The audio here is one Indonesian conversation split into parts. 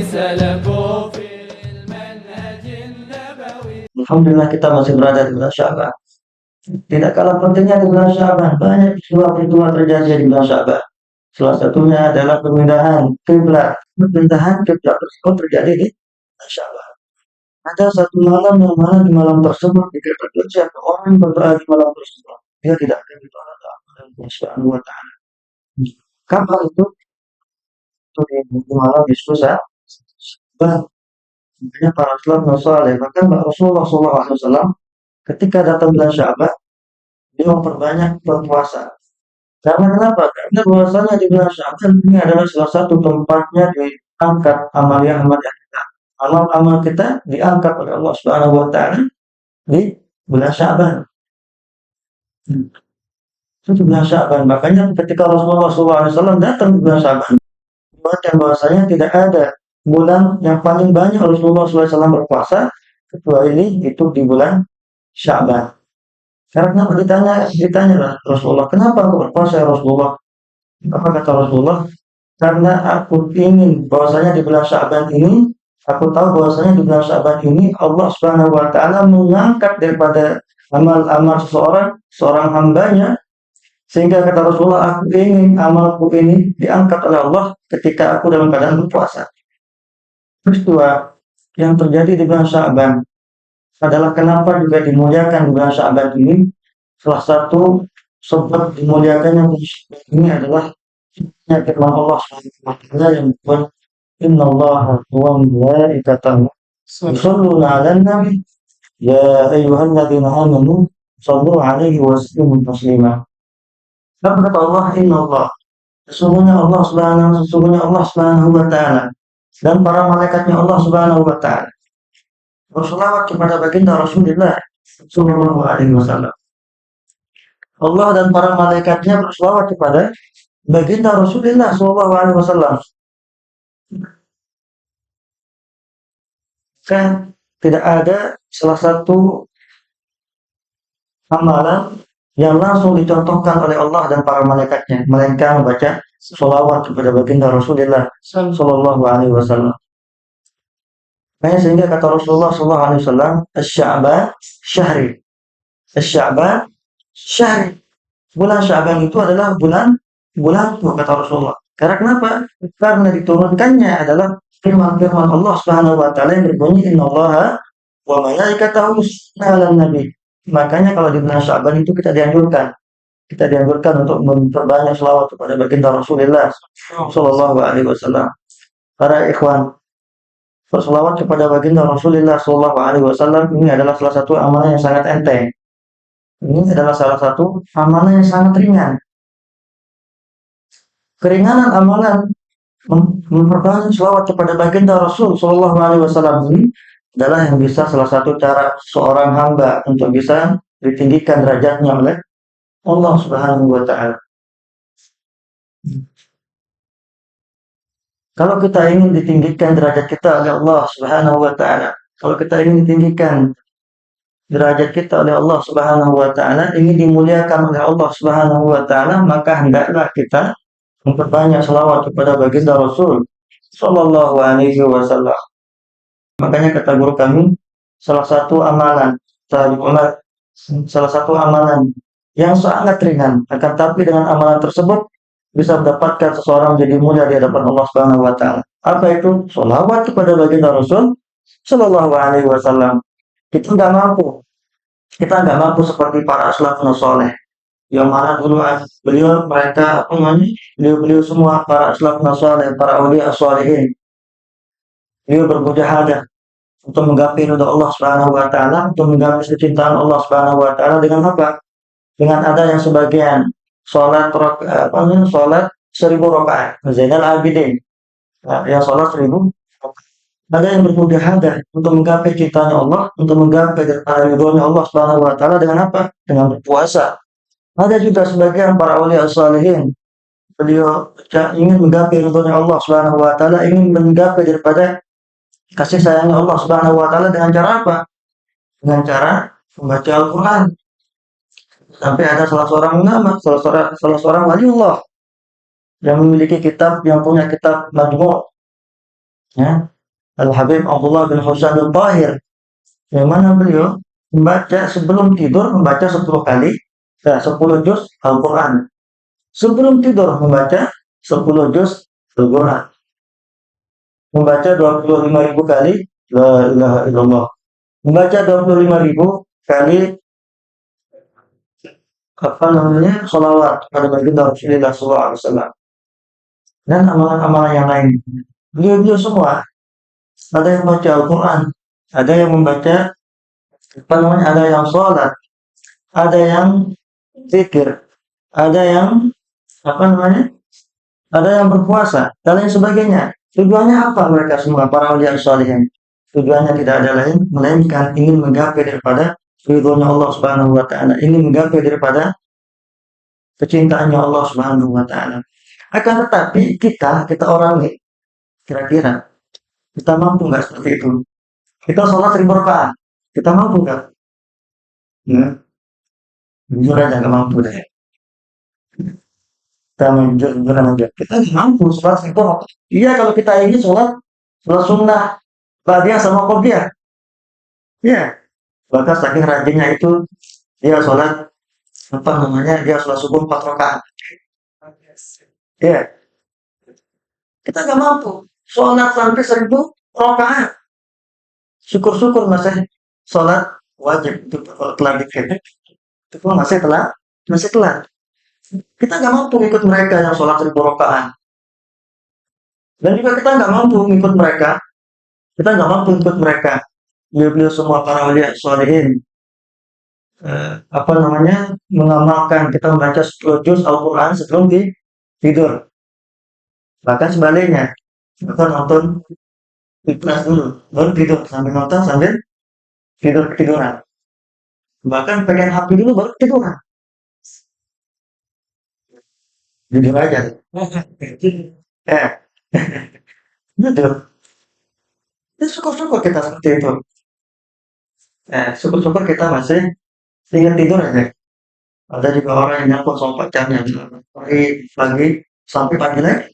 سلكوا في المنهج النبوي. Alhamdulillah kita masih berada di bulan Sya'ban. Tidak kalah pentingnya di bulan Sya'ban, banyak peristiwa terjadi di bulan Sya'ban. Salah satunya adalah pemindahan kiblat. Pemindahan kiblat tersebut terjadi di bulan Sya'ban. Ada satu malam yang mana di malam tersebut dikatakan siapa orang berdoa di malam tersebut, dia tidak akan ditolak oleh Allah Subhanahu wa taala. Kapan itu? Itu di malam Nisfu Sya'ban. Makanya para salafus saleh, bahkan Rasulullah SAW ketika datang bulan Sya'ban, dia memperbanyak berpuasa. Karena kenapa? Karena bahwasanya di bulan Sya'ban ini adalah salah satu tempatnya diangkat amal-amal kita. Amal-amal kita diangkat oleh Allah Subhanahu wa taala di bulan Sya'ban. Itu di bulan Sya'ban. Makanya ketika Rasulullah SAW datang di bulan Sya'ban, bahkan bahwasanya tidak ada bulan yang paling banyak Rasulullah SAW berpuasa kecuali itu di bulan Sya'ban. Karena ditanya lah Rasulullah, kenapa aku berpuasa ya Rasulullah? Apa kata Rasulullah? Karena aku ingin bahwasanya di bulan Sya'ban ini, aku tahu bahwasanya di bulan Sya'ban ini Allah Subhanahu wa taala mengangkat daripada amal-amal seorang hambanya, sehingga kata Rasulullah, aku ingin amalku ini diangkat oleh Allah ketika aku dalam keadaan berpuasa. Peristiwa yang terjadi di bulan Sya'ban adalah kenapa juga dimuliakan di bulan Sya'ban ini. Salah satu sebab dimuliakannya ini adalah firman Allah SWT yang berkata, Innallaha wa malaikatahu yusholluna 'alan nabi ya ayyuhalladzina amanu shallu 'alaihi wa sallimu taslima. Apa kata Allah? Innallah, sesungguhnya Allah Subhanahu wa taala dan para malaikatnya Allah Subhanahu wa taala berselawat kepada baginda Rasulullah sallallahu alaihi wasallam. Allah dan para malaikatnya berselawat kepada baginda Rasulullah sallallahu alaihi wasallam. Kan tidak ada salah satu amalan yang langsung dicontohkan oleh Allah dan para malaikatnya, melainkan membaca selawat kepada baginda Rasulullah sallallahu alaihi wasallam. Makanya sehingga kata Rasulullah sallallahu alaihi wasallam, "Asy-Sya'ban syahri." Asy-Sya'ban syahri. Bulan Sya'ban itu adalah bulanku kata Rasulullah. Karena kenapa? Karena diturunkannya adalah firman-firman Allah Subhanahu wa taala yang berbunyi, "Innallaha wa malaikatahu yusholluna 'alan nabi." Makanya kalau di bulan Sya'ban itu kita dianjurkan untuk memperbanyak selawat kepada baginda Rasulullah sallallahu alaihi wasallam. Para ikhwan, berselawat kepada baginda Rasulullah sallallahu alaihi wasallam ini adalah salah satu amalan yang sangat enteng. Ini adalah salah satu amalan yang sangat ringan. Keringanan amalan memperbanyak selawat kepada baginda Rasul sallallahu alaihi wasallam ini adalah yang bisa salah satu cara seorang hamba untuk bisa ditinggikan derajatnya oleh Allah Subhanahu wa taala. Kalau kita ingin ditinggikan derajat kita oleh Allah Subhanahu wa taala, kalau kita ingin ditinggikan derajat kita oleh Allah Subhanahu wa taala, ingin dimuliakan oleh Allah Subhanahu wa taala, maka hendaklah kita memperbanyak selawat kepada baginda Rasul sallallahu alaihi wasallam. Makanya kata guru kami, salah satu amalan yang sangat ringan, akan tapi dengan amalan tersebut bisa mendapatkan seseorang menjadi mulia di hadapan Allah Subhanahu wa taala. Apa itu? Shalawat kepada baginda Rasul sallallahu alaihi wasallam. Kita nggak mampu seperti para salafun saleh yang mana dulu beliau semua para salafun saleh, para auliya shalihin, beliau bermujahadah untuk menggapai ridha Allah Subhanahu wa taala, untuk menggapai kecintaan Allah Subhanahu wa taala dengan apa? Dengan adanya sebagian salat 1000 rakaat, Zainal Abidin. Yang salat 1000 rakaat. Ada yang bermujahadah untuk menggapai cintanya Allah, untuk menggapai ridhonya Allah Subhanahu wa taala dengan apa? Dengan berpuasa. Ada juga sebagian para auliya shalihin, beliau ingin menggapai ridhonya Allah Subhanahu wa taala, ingin menggapai daripada kasih sayangnya Allah Subhanahu wa taala dengan cara apa? Dengan cara membaca Al-Qur'an. Sampai ada salah seorang waliullah yang memiliki kitab, yang punya kitab Majmu', Ya, Al-Habib Abdullah bin Husain Al-Tahir, yang mana beliau membaca sebelum tidur membaca 10 kali, 10 juz Al-Quran. Sebelum tidur membaca 10 juz Al-Quran. Membaca 25.000 kali La ilaha illallah. Membaca 25.000 kali apa namanya sholawat pada baginda Rasulullah SAW, dan amalan-amalan yang lain. Beliau-beliau semua ada yang baca Al-Quran, ada yang membaca apa namanya, ada yang sholat, ada yang zikir, ada yang apa namanya, ada yang berpuasa, dan lain sebagainya. Tujuannya apa mereka semua para awliya sholihin? Tujuannya tidak ada lain melainkan ingin menggapai daripada ridhonya Allah Subhanahu wa taala, ingin menggapai daripada kecintaannya Allah Subhanahu wa taala. Akan tetapi kita orang nih, kira-kira kita mampu nggak seperti itu? Kita sholat 1.000 rakaat, kita mampu nggak? Nah, jujur aja nggak mampu deh. Kita jujur aja. Kita nggak mampu sholat 1.000 rakaat. Iya, kalau kita ini sholat sunnah, ba'diyah sama qobliyah. Iya, bahkan saking rajinnya itu dia sholat apa namanya, dia sholat subuh 4 rakaat. Iya, kita nggak mampu sholat sampai 1.000 rakaat. Syukur-syukur masih sholat wajib itu kalau telah dikit. Itu pun masih telat. Kita nggak mampu ikut mereka yang sholat 1.000 rakaat. Dan juga kita nggak mampu ikut mereka. Kita nggak mampu ikut mereka. Beliau-beliau semua para wali sholihin, apa namanya, mengamalkan kita membaca 10 juz Al-Quran sebelum tidur. Bahkan sebaliknya, kita nonton Ikhlas dulu, baru tidur, sambil nonton sambil tiduran. Bahkan pegang HP dulu baru tiduran. Jujur aja. Eh, jujur. Ya syukur-syukur kita seperti itu. Syukur-syukur kita masih tinggal tidur aja. Ada juga orang yang nyangkut sama pacarnya dari pagi sampai pagi lagi.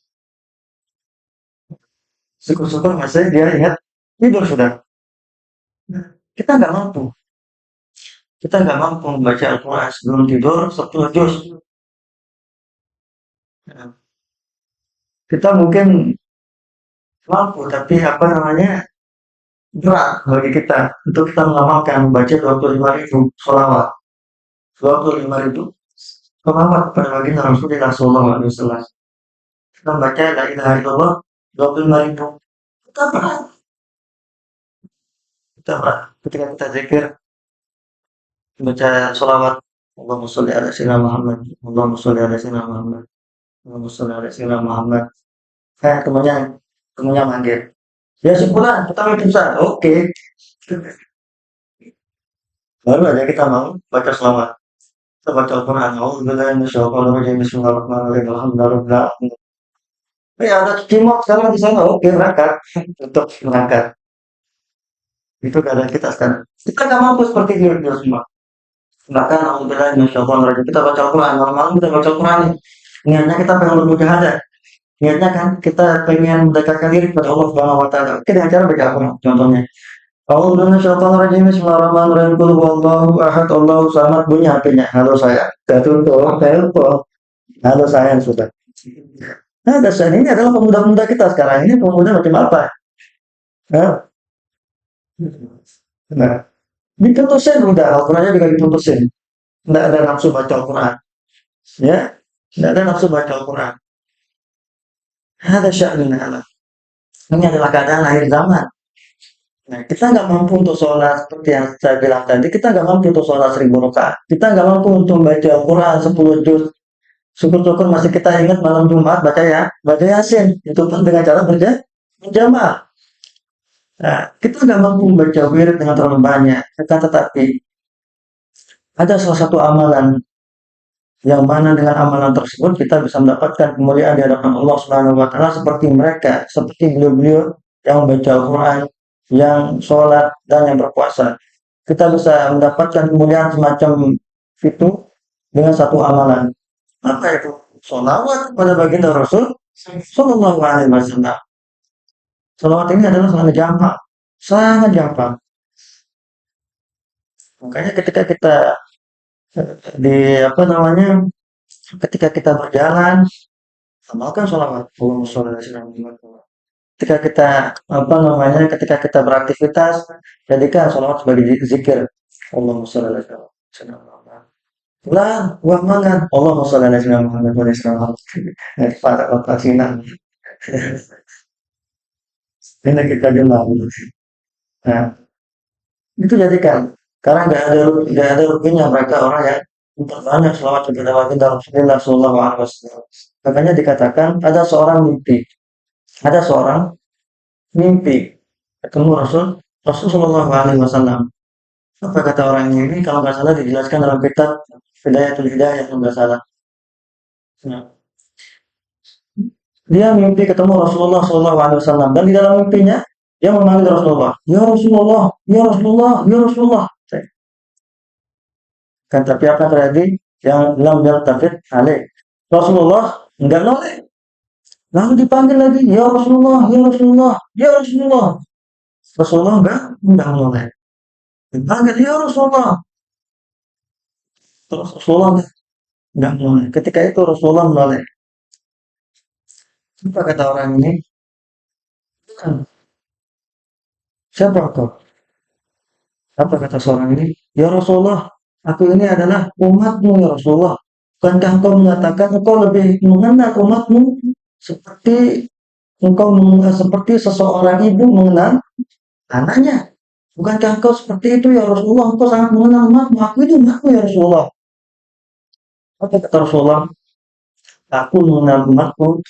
Syukur-syukur masih dia ingat tidur sudah. Nah, kita nggak mampu. Kita nggak mampu membaca Al-Quran sebelum tidur 10 juz. Nah, kita mungkin mampu, tapi apa namanya, berat bagi kita untuk kita mengamalkan membaca 25.000 sholawat. 25.000 sholawat pada baginda Rasulullah SAW. Kita membaca la ilaha illallah 25.000. Kita berat. Kita berat. Ketika kita zikir, baca sholawat, Allahumma sholli ala sayyidina Muhammad, Allahumma sholli ala sayyidina Muhammad, Allahumma sholli ala sayyidina Muhammad. Temannya manggil. Ya sebulan, kita mau bisa. Oke. Baru aja kita mau baca selawat. Kita baca Al-Quran. Alhamdulillah, Bismillahirrahmanirrahim, Bismillahirrahmanirrahim, Alhamdulillah. Ada cimok sekarang di sana. Oke, berangkat. Untuk berangkat. Itu keadaan kita sekarang. Kita nggak mampu seperti itu semua. Bahkan Alhamdulillah, Bismillahirrahmanirrahim. Kita baca Al-Quran. Malam-malam kita baca Al-Quran. Niatnya kita pengen bermujahadah. Niatnya kan kita pengen mendekatkan diri kepada Allah Subhanahu wa taala. Kita cara baca Al-Quran contohnya. A'udzubillahi Bismillahirrahmanirrahim. Qul huwallahu ahad, Allahu samad. Bunyi HP-nya. Halo saya. Tutup telepon. Halo saya sudah. Nah, dasar ini adalah pemuda-pemuda kita sekarang ini, pemuda macam apa? Nah, nah, diputusin udah, Al-Qurannya juga diputusin. Tidak ada nafsu baca Al-Quran. Ya, tidak ada nafsu baca Al-Quran. Ada sya'nuna. Ini adalah keadaan akhir zaman. Nah, kita nggak mampu untuk sholat seperti yang saya bilang tadi. Kita nggak mampu untuk sholat 1.000 rakaat. Kita nggak mampu untuk membaca Al-Quran 10 juz. Syukur-syukur masih kita ingat malam Jumat baca Yasin. Itu pun dengan cara berjamaah. Nah, kita nggak mampu membaca wirid dengan terlalu banyak. Tetapi ada salah satu amalan yang mana dengan amalan tersebut kita bisa mendapatkan kemuliaan di hadapan Allah Subhanahu wa taala seperti mereka, seperti beliau-beliau yang membaca Al-Quran, yang sholat, dan yang berpuasa. Kita bisa mendapatkan kemuliaan semacam itu dengan satu amalan. Apa itu? Sholawat pada baginda Rasul Sallallahu Alaihi Wasallam. Sholawat ini adalah sangat gampang. Makanya ketika kita di apa namanya, ketika kita berjalan, amalkan sholawat. Allahumma sholli ala sayyidina Muhammad. Ketika kita apa namanya, ketika kita beraktivitas, jadikan sholawat sebagai zikir. Allahumma sholli ala sayyidina Muhammad. Pulang, buat makan. Allahumma sholli ala sayyidina Muhammad wa ala sayyidina Muhammad. Nanti pada kota Cina. Ini kita dengar. Nah, itu jadikan. Karena nggak ada ruginya mereka orang yang memperbanyak selawat kepada baginda Rasulullah Sallallahu Alaihi Wasallam. Makanya dikatakan ada seorang mimpi ketemu Rasul Sallallahu Alaihi Wasallam. Apa kata orang ini? Kalau nggak salah dijelaskan dalam kitab Hidayatul Hidayah kalau nggak salah. Nah, dia mimpi ketemu Rasulullah Sallallahu Alaihi Wasallam dan di dalam mimpinya dia memanggil Rasulullah, ya Rasulullah, ya Rasulullah, ya Rasulullah. Kan tapi apa terjadi? Yang lam yaltafit alaih. Rasulullah enggak noleh. Lalu dipanggil lagi, ya Rasulullah, ya Rasulullah, ya Rasulullah. Rasulullah enggak noleh. Dipanggil, ya Rasulullah. Terus Rasulullah enggak noleh. Ketika itu Rasulullah menoleh. Apa kata orang ini? Siapa kau? Apa kata seorang ini? Ya Rasulullah, aku ini adalah umatmu ya Rasulullah. Bukankah engkau mengatakan engkau lebih mengenal umatmu seperti seperti seseorang ibu mengenal anaknya? Bukankah engkau seperti itu ya Rasulullah? Engkau sangat mengenal umatmu. Aku itu umatmu ya Rasulullah. Apa kata Rasulullah? Aku mengenal umatku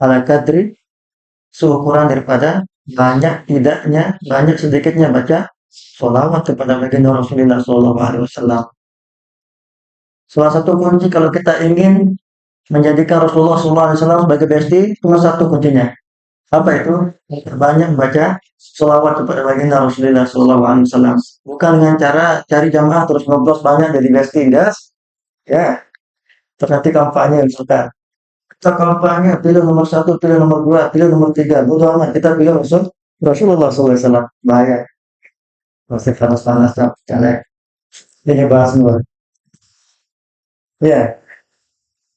ala kadri seukuran daripada banyak sedikitnya baca sholawat kepada baginda Rasulullah Sallallahu Alaihi Wasallam. Salah satu kunci kalau kita ingin menjadikan Rasulullah Sallallahu Alaihi Wasallam sebagai bestie, cuma satu kuncinya. Apa itu? Banyak baca sholawat kepada baginda Rasulullah Sallallahu Alaihi Wasallam. Bukan dengan cara cari jamaah terus ngobros banyak jadi bestie, enggak? Ya, ternyata kampanye misalkan. Kita kampanye pilih nomor 1, pilih nomor 2, pilih nomor 3. Bodo amat kita pilih Rasulullah SAW. Bahaya. Masih panas-panas caleg. Ini bahas semua. Ya.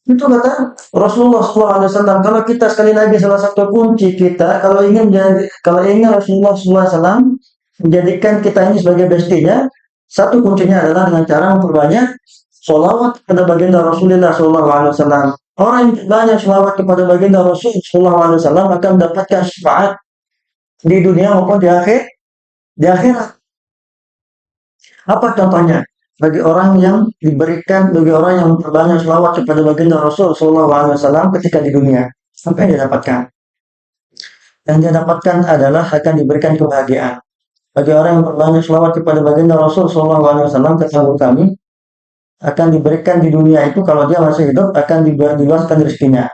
Itu kata Rasulullah SAW. Kalau kita sekali lagi salah satu kunci kita kalau ingin Rasulullah SAW menjadikan kita ini sebagai bestinya, satu kuncinya adalah dengan cara memperbanyak sholawat kepada baginda Rasulullah SAW. Orang yang banyak sholawat kepada baginda Rasul Sallallahu Alaihi Wasallam akan mendapatkan syafaat di dunia maupun di akhirat. Apa contohnya? Bagi orang yang memperbanyak sholawat kepada baginda Rasul Sallallahu Alaihi Wasallam ketika di dunia, apa yang dia dapatkan? Yang dia dapatkan adalah akan diberikan kebahagiaan. Bagi orang yang memperbanyak sholawat kepada baginda Rasul Sallallahu Alaihi Wasallam, kata kami, akan diberikan di dunia itu kalau dia masih hidup akan diluaskan rezekinya.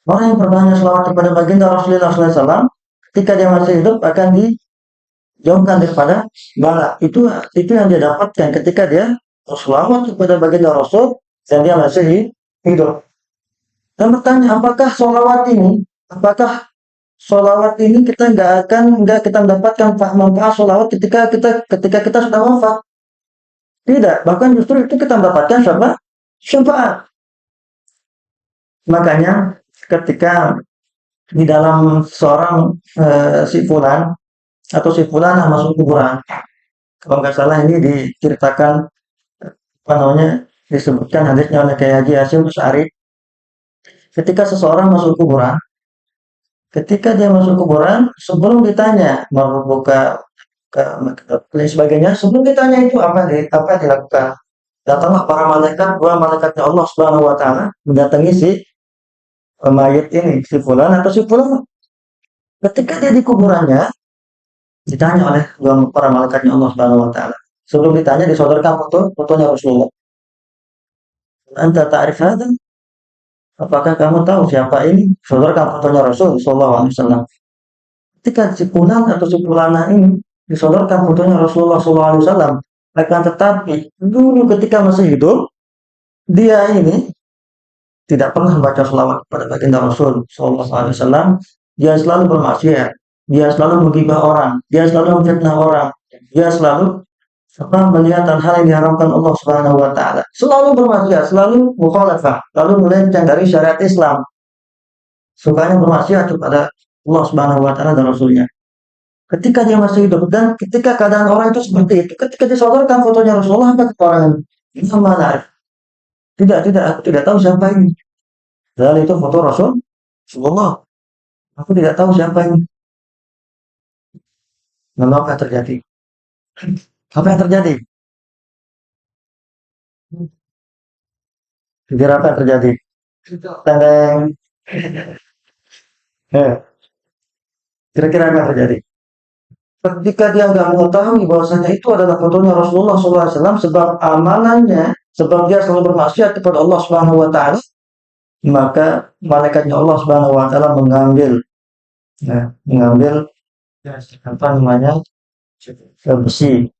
Orang yang berbanyak sholawat kepada baginda Rasulullah SAW ketika dia masih hidup akan dijauhkan daripada bala. Itu yang dia dapatkan ketika dia sholawat kepada baginda Rasul dan dia masih hidup. Dan bertanya, apakah sholawat ini kita nggak kita mendapatkan manfaat sholawat ketika kita sudah wafat? Tidak, bahkan justru itu kita mendapatkan syafaat. Makanya ketika di dalam seorang si fulan masuk kuburan, kalau nggak salah ini diceritakan disebutkan hadisnya oleh Kiai Haji Hasyim Asy'ari. Ketika seseorang masuk kuburan, sebelum ditanya buka dan sebagainya, sebelum ditanya itu apa dilakukan? Datanglah para malaikat, dua malaikatnya Allah Subhanahu Wa Taala mendatangi si mayit ini, si fulan atau si fulan. Ketika dia di kuburannya, ditanya oleh para malaikatnya Allah Subhanahu Wa Taala. Sebelum ditanya disodorkan fotonya Rasulullah. Anta ta'rif hadha? Apakah kamu tahu siapa ini? Sodorkan fotonya Rasul Sallallahu Alaihi Wasallam. Ketika si fulan atau si fulana ini disodorkan fotonya Rasulullah SAW. Akan tetapi dulu ketika masih hidup, dia ini tidak pernah membaca sholawat kepada baginda Rasul SAW. Dia selalu bermaksiat. dia selalu menggibah orang, dia selalu memfitnah orang, dia selalu melihat hal-hal yang diharamkan Allah Subhanahu wa taala. Selalu bermaksiat, selalu mukhalafah, lalu melenceng dari syariat Islam. Sukanya bermaksiat kepada Allah Subhanahu wa taala dan Rasulnya. Ketika dia masih hidup dan ketika keadaan orang itu seperti itu, ketika disodorkan fotonya Rasulullah, apa kata orang ini? Ini mana? Tidak, tidak, aku tidak tahu siapa ini. Padahal itu foto Rasulullah. Aku tidak tahu siapa ini. Lalu apa yang terjadi? Apa yang terjadi? Kira apa yang terjadi? Tendeng. Eh, kira-kira apa yang terjadi? Ketika dia nggak mengetahui bahwasanya itu adalah fotonya Rasulullah SAW, sebab amalannya, sebab dia selalu bermaksiat kepada Allah Subhanahu Wa Taala, maka malaikatnya Allah Subhanahu Wa Taala mengambil apa namanya besi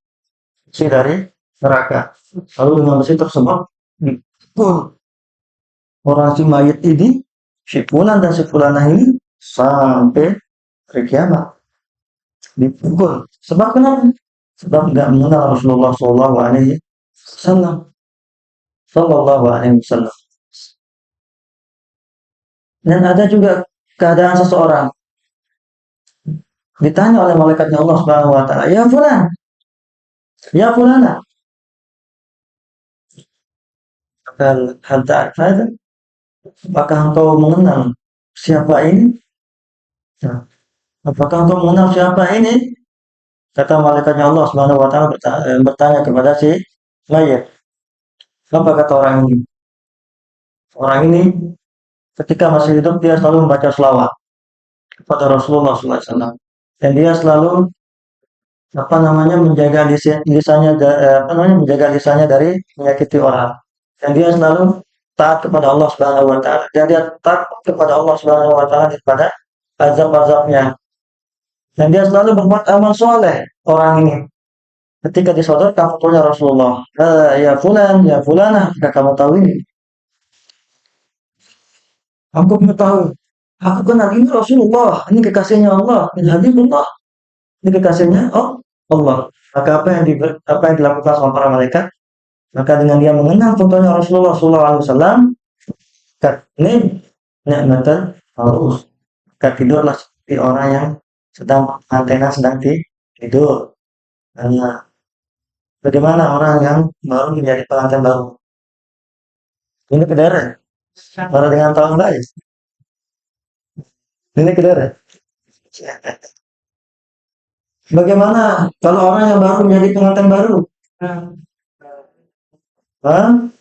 dari neraka. Lalu dengan besi tersebut dipukul orang si mayit ini, si fulan dan si fulanah ini sampai hari kiamat. Dipukul. Sebab kenapa? Sebab tidak mengenal Rasulullah Sallallahu Alaihi Wasallam. Sallallahu Alaihi Wasallam. Dan ada juga keadaan seseorang ditanya oleh malaikatnya Allah Subhanahu Wa Taala, ya fulan, ya fulana, hal ta'rif hada? Apakah engkau mengenal siapa ini? Nah, apakah engkau mengenal siapa ini? Kata malaikatnya Allah Subhanahu Wa Taala bertanya kepada si mayit. Apa kata orang ini? Orang ini ketika masih hidup dia selalu membaca selawat kepada Rasulullah SAW, dan dia selalu menjaga lisannya dari menyakiti orang, dan dia selalu taat kepada Allah Subhanahu Wa Taala, dan dia taat kepada Allah Subhanahu Wa Taala daripada azab-azabnya, dan dia selalu berbuat amal soleh. Orang ini ketika disodorkan fotonya Rasulullah, ya fulan, ya fulanah, jika kamu tahu ini, aku mengetahui, aku kenal ini Rasulullah, ini kekasihnya Allah, ini Habibullah, ini kekasihnya Allah. Maka apa yang dilakukan sama para malaikat? Maka dengan dia mengenal fotonya Rasulullah SAW, ini nikmatan harus. Maka tidurlah seperti orang yang sedang tidur. Nah, bagaimana orang yang baru menjadi pengantin baru? Ini kederet. Baru dengan tahun lain. Ini kederet. Bagaimana kalau orang yang baru menjadi pengantin baru? Hah?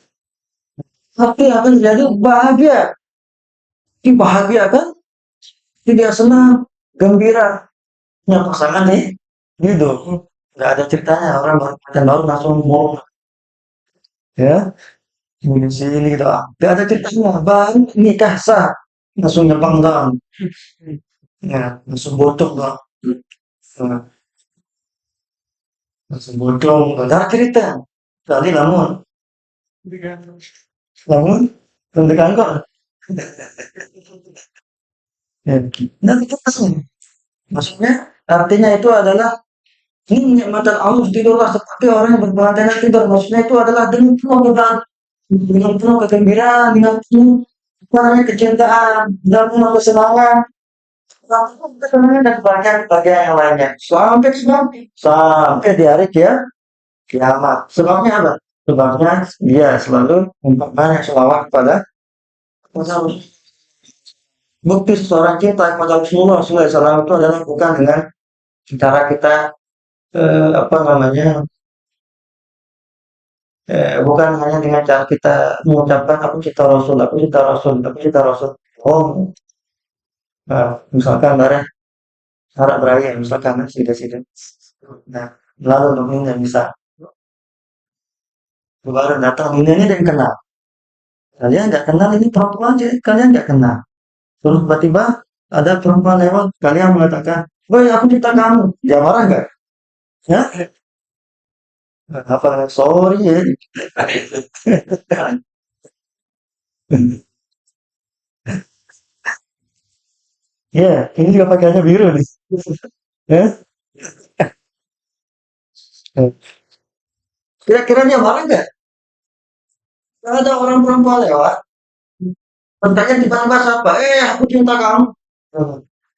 Tapi akan jadi bahagia. Bahagia kan? Dia senang, gembira. Yang pasangan nih, gitu. Nggak ada ceritanya orang baru pengantin baru langsung mau, ya, sini gitu. Nggak ada ceritanya. Baru nikah sah, langsung nyepang dong. Ya, langsung bocok dong. Nah, langsung bocok. Nggak ada cerita. Tadi namun, belum dikantor. Ya. Nah, itu maksudnya artinya itu adalah ini nikmatan Allah, tidurlah seperti orang yang berpenghasilan tidur. Maksudnya itu adalah dengan penuh kegembiraan, dengan penuh kecintaan, dan penuh kesenangan. Kesenangan dan kebahagiaan yang lainnya. Sampai di hari kiamat. Sebabnya apa? Sebabnya dia selalu memperbanyak selawat kepada Rasul. Bukti seseorang cinta kepada Rasulullah SAW itu adalah bukan dengan cara kita apa namanya, bukan hanya dengan cara kita mengucapkan aku cinta Rasul, aku cinta Rasul, aku cinta Rasul. Oh, misalkan dari harap beraya, misalkan tidak. Nah, lalu untuk ini yang bisa baru datang ini dan kenal. Kalian nggak kenal ini perempuan aja, kalian nggak kenal. Terus tiba-tiba ada perempuan lewat, kalian mengatakan, "Woi, aku cinta kamu." Dia marah nggak? Ya? Apa? Sorry ya. Ya, ini juga pakaiannya biru nih. Ya. Kira-kira dia marah nggak? Kalau ada orang perempuan lewat, bertanya tiba-tiba siapa? Aku cinta kamu.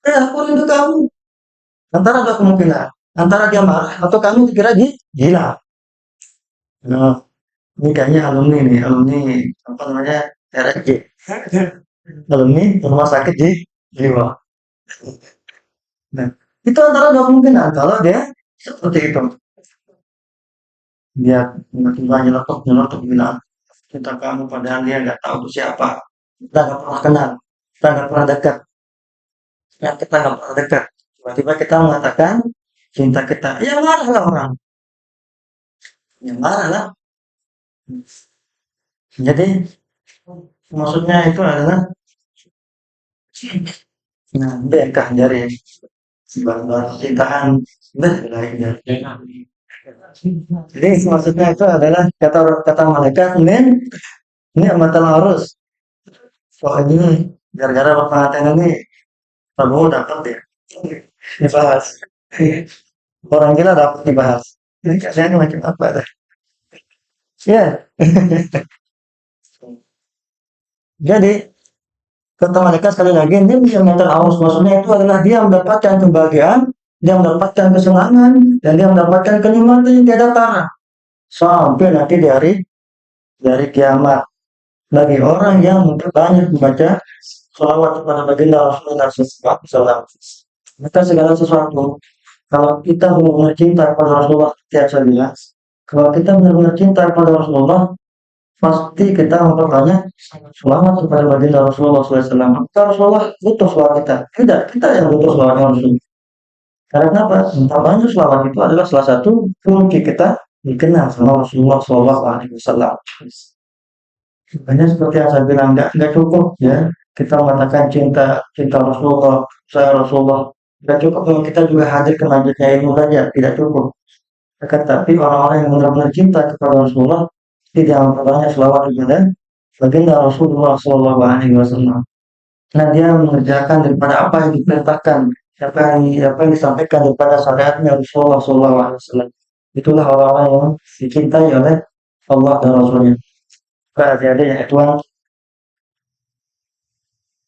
Aku rindu kamu. Antara dua kemungkinan. Antara dia marah atau kamu dikira gila. Nah, ini kayaknya alumni nih, alumni apa namanya RSJ, alumni rumah sakit jiwa. Nah, itu antara dua kemungkinan. Kalau dia seperti itu, dia tiba-tiba nyeletuk nyeletuk bilang cinta kamu padahal dia nggak tahu itu siapa. Kita nggak pernah kenal, kita nggak pernah dekat, ya kita nggak pernah dekat. Tiba-tiba kita mengatakan cinta kita, ya marah lah orang, ya marah lah. Jadi maksudnya itu adalah nah, bengkak dari bahan cintaan lainnya. Jadi maksudnya itu adalah kata kata malaikat ini amatan harus. Wah ini gara-gara pengantin ini Prabowo dapat ya dibahas. Orang gila dapat dibahas. Ini kalian macam apa dah? Ya, jadi kata malaikat sekali lagi ini amatan harus maksudnya itu adalah dia mendapatkan kebahagiaan, dia mendapatkan kesenangan, dan dia mendapatkan kenikmatan yang tiada tara sampai nanti dari kiamat. Bagi orang yang banyak membaca sholawat kepada baginda Rasulullah SAW. Maka segala sesuatu, kalau kita benar-benar cinta kepada Rasulullah, tiap saya bilang, kalau kita benar-benar cinta kepada Rasulullah, pasti kita memperbanyak sholawat kepada baginda Rasulullah SAW. Maka Rasulullah butuh sholawat kita, tidak kita yang butuh sholawat Rasulullah. Karena kenapa? Memperbanyak sholawat itu adalah salah satu kunci kita dikenal sama Rasulullah SAW. Makanya seperti yang saya bilang, nggak cukup ya kita mengatakan cinta cinta Rasulullah, saya Rasulullah. Nggak cukup kalau kita juga hadir ke majelisnya ilmu saja, tidak cukup. Akan tapi orang-orang yang benar-benar cinta kepada Rasulullah tidak memperbanyak selawat kepada baginda Rasulullah Shallallahu Alaihi Wasallam. Nah dia mengerjakan daripada apa yang diperintahkan, apa yang disampaikan daripada syariatnya Rasulullah Shallallahu Alaihi Wasallam. Itulah orang-orang yang dicintai oleh Allah dan Rasulnya. Jadi ya Tuhan.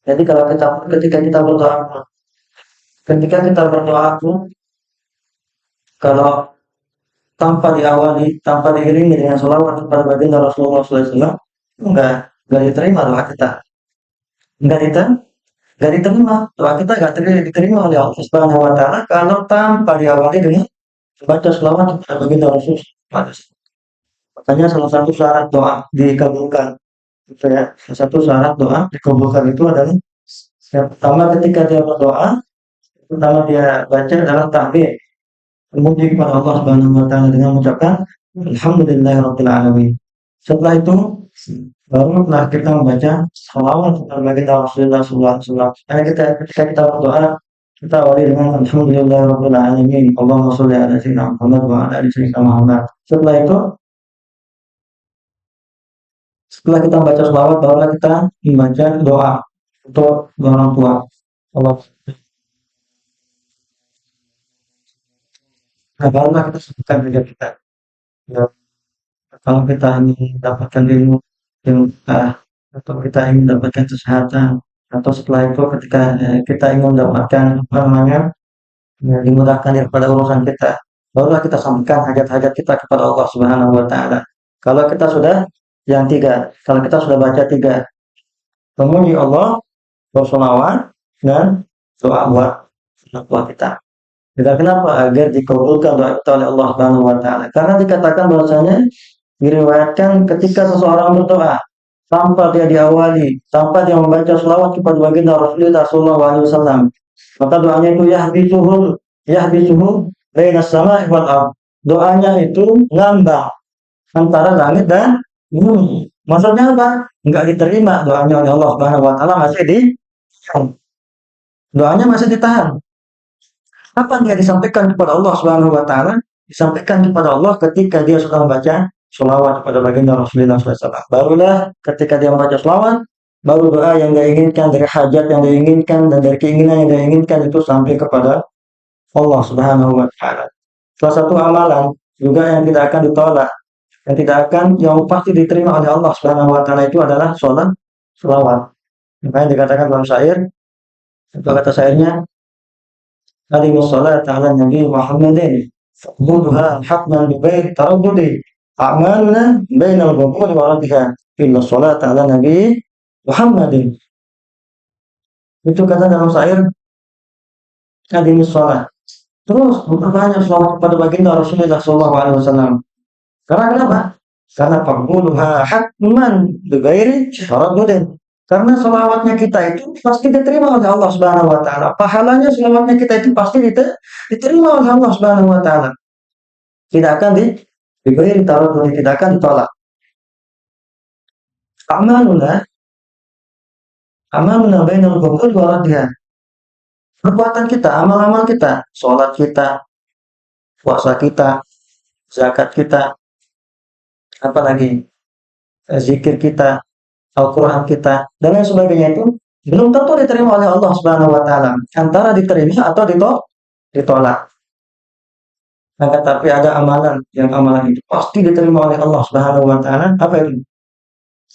Jadi kalau kita ketika kita berdoa pun, kalau tanpa diawali, tanpa diiringi dengan sholawat kepada baginda Rasulullah SAW, enggak diterima doa kita, enggak diterima, enggak diterima doa kita enggak diterima oleh Allah Subhanahu Wa Taala kalau tanpa diawali dengan baca sholawat kepada baginda Rasulullah. Makanya salah satu syarat doa dikabulkan, gitu ya. Salah satu syarat doa dikabulkan itu adalah yang pertama ketika dia berdoa, pertama dia baca adalah takbir, memuji kepada Allah Subhanahu wa taala dengan mengucapkan alhamdulillahirabbil alamin. Setelah itu barulah kita membaca shalawat kepada baginda Rasulullah sallallahu alaihi wasallam. Karena ketika kita berdoa kita awali dengan alhamdulillahirabbil alamin. Allahumma shalli ala sayyidina Muhammad wa ala ali sayyidina Muhammad. Setelah kita membaca shalawat barulah kita membaca doa untuk orang tua. Allah. Nah, barulah kita sebutkan juga kita. Ya, kalau kita ingin mendapatkan ilmu yang atau kita ingin mendapatkan kesehatan atau setelah itu ketika kita ingin mendapatkan apa namanya dimudahkan daripada urusan kita barulah kita sampaikan hajat-hajat kita kepada Allah Subhanahu Wa Taala. Kalau kita sudah yang tiga, kalau kita sudah baca tiga, memuji Allah, bersolawat dan doa buat kita. Kita kenapa? Agar dikabulkan doa kita oleh Allah Subhanahu Wa Taala. Karena dikatakan bahwasanya diriwayatkan ketika seseorang berdoa tanpa dia diawali, tanpa dia membaca selawat kepada baginda Rasulullah Sallallahu Alaihi Wasallam, maka doanya itu yahbisuhu bainas sama'i wal ardh. Doanya itu ngambang antara langit dan bumi. Maksudnya apa? Enggak diterima doanya oleh Allah Subhanahu Wa Taala, doanya masih ditahan. Kapan dia disampaikan kepada Allah Subhanahu Wa Taala? Disampaikan kepada Allah ketika dia sudah membaca sholawat kepada baginda Rasulullah SAW. Barulah ketika dia membaca sholawat, baru doa yang dia inginkan, dari hajat yang dia inginkan, dan dari keinginan yang dia inginkan itu sampai kepada Allah Subhanahu wa Ta'ala. Salah satu amalan juga yang tidak akan ditolak, yang pasti diterima oleh Allah Subhanahu wa Ta'ala itu adalah sholat, selawat. Makanya dikatakan dalam syair, itu kata syairnya, "Hadhihi sholata ala Nabi Muhammadin, faqbulha hatman bi ghairi taraddudi. A'maluna bainal quburi wa raddiha illa sholata ala Nabi Muhammadin." Itu kata dalam syair, "Hadhihi sholat." Terus memperbanyak selawat kepada baginda Rasulullah SAW. Karena kenapa? Karena faqbulha hatman bi ghairi taraddudin. Karena selawatnya kita itu pasti diterima oleh Allah Subhanahu wa Ta'ala. Pahalanya selawatnya kita itu pasti diterima oleh Allah Subhanahu wa Ta'ala. Tidak akan diberi taruh, tidak akan ditolak. Amaluna, amaluna bainal qubul wa raddiha. Perbuatan kita, amal-amal kita, sholat kita, puasa kita, zakat kita, apalagi zikir kita, Al-Quran kita, dan lain sebagainya itu belum tentu diterima oleh Allah Subhanahu wa Ta'ala. Antara diterima atau ditolak. Maka tapi ada amalan, yang amalan itu pasti diterima oleh Allah Subhanahu wa Ta'ala. Apa itu?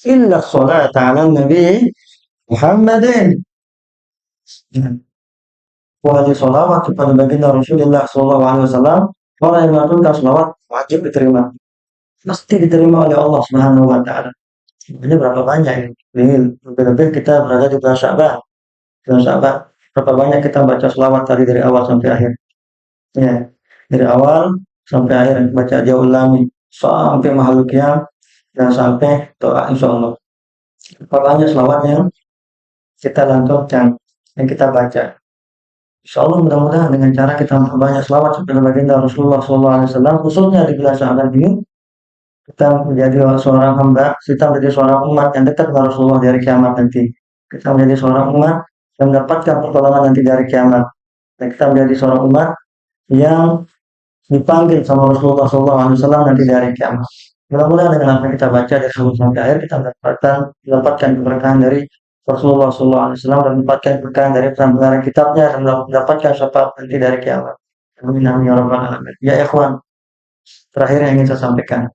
Illa sholata ala Nabi Muhammadin. Wajib sholawat kepada baginda Rasulullah SAW. Orang yang melakukan sholawat wajib diterima. Pasti diterima oleh Allah Subhanahu wa Ta'ala. Ini berapa banyak ini? Lebih-lebih kita berada di bulan Sya'ban. Bulan Sya'ban. Berapa banyak kita baca sholawat tadi dari awal sampai akhir. Ya, dari awal sampai akhir baca dia ulangi sampai makhluk qiyam dan sampai doa insyaallah. Berapa banyak sholawat yang kita lantunkan, yang kita baca. Insyaallah mudah-mudahan dengan cara kita memperbanyak sholawat kepada baginda Rasulullah SAW, khususnya di bulan Sya'ban ini, kita menjadi seorang hamba, kita menjadi seorang umat yang dekat dengan Rasulullah dari kiamat nanti. Kita menjadi seorang umat yang mendapatkan pertolongan nanti dari kiamat. Dan kita menjadi seorang umat yang dipanggil sama Rasulullah SAW nanti dari kiamat. Mudah-mudahan dengan apa yang kita baca dari sebelum sampai akhir kita mendapatkan keberkahan dari Rasulullah SAW dan mendapatkan keberkahan dari pengambilan kitabnya dan mendapatkan syafaat nanti dari kiamat. Amin amin ya rabbal alamin. Ya ikhwan, terakhir yang ingin saya sampaikan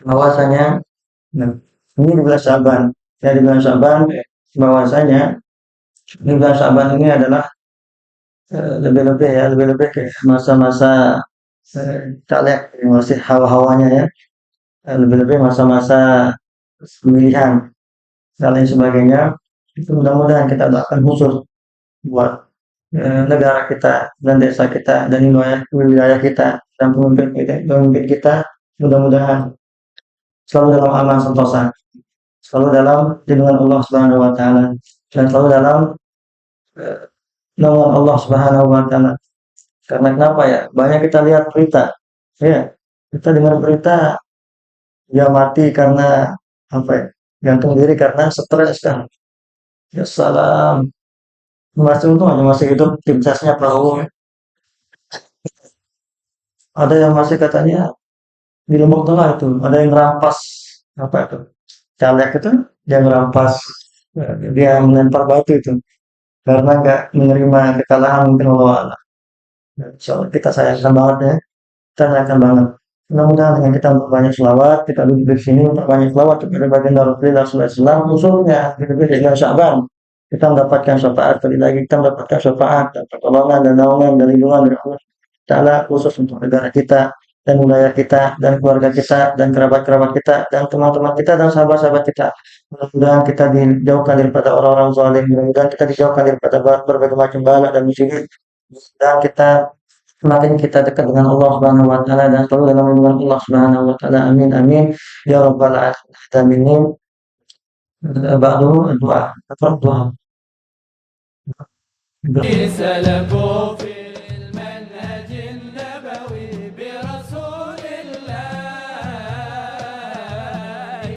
bahwasanya ini di bulan Syaban. Ya di bulan Syaban bahwasanya di bulan Syaban ini adalah lebih-lebih ke masa-masa caleg masih hawa-hawanya ya, lebih-lebih masa-masa pemilihan dan lain sebagainya. Itu mudah-mudahan kita doakan khusus buat negara kita dan desa kita dan wilayah kita dan pemimpin kita mudah-mudahan selalu dalam aman sentosa, selalu dalam lindungan Allah Subhanahu wa Ta'ala, dan selalu dalam naungan Allah Subhanahu wa Ta'ala. Karena kenapa ya? Banyak kita lihat berita, ya, kita dengar berita dia mati karena apa ya? Gantung diri karena stres kan. Ya salam. Masih untung aja masih hidup, tim sesnya perahu. Ada yang masih katanya di Lombok Tengah itu, ada yang rampas apa itu? Caleg itu dia merampas, dia melempar batu itu karena nggak menerima kekalahan mungkin Allah. Insyaallah kita sayangkan banget ya, kita sayangkan banget. Mudah-mudahan dengan kita memperbanyak selawat, kita duduk di sini memperbanyak selawat kepada baginda Rasulullah SAW, khususnya di bulan Sya'ban, kita mendapatkan syafaat, sekali lagi kita mendapatkan syafaat dan pertolongan dan naungan dan lindungan dari Allah Ta'ala khusus untuk negara kita dan wilayah kita dan keluarga kita dan kerabat-kerabat kita dan teman-teman kita dan sahabat-sahabat kita. Mudah-mudahan kita dijauhkan daripada orang-orang zalim, mudah-mudahan kita dijauhkan daripada berbagai macam bala dan musibah. Dan kita semakin kita dekat dengan Allah Subhanahu wa Ta'ala dan selalu dalam lindungan Allah Subhanahu wa Ta'ala. Amin amin ya rabbal alamin. Ba'du doa. سلكوا في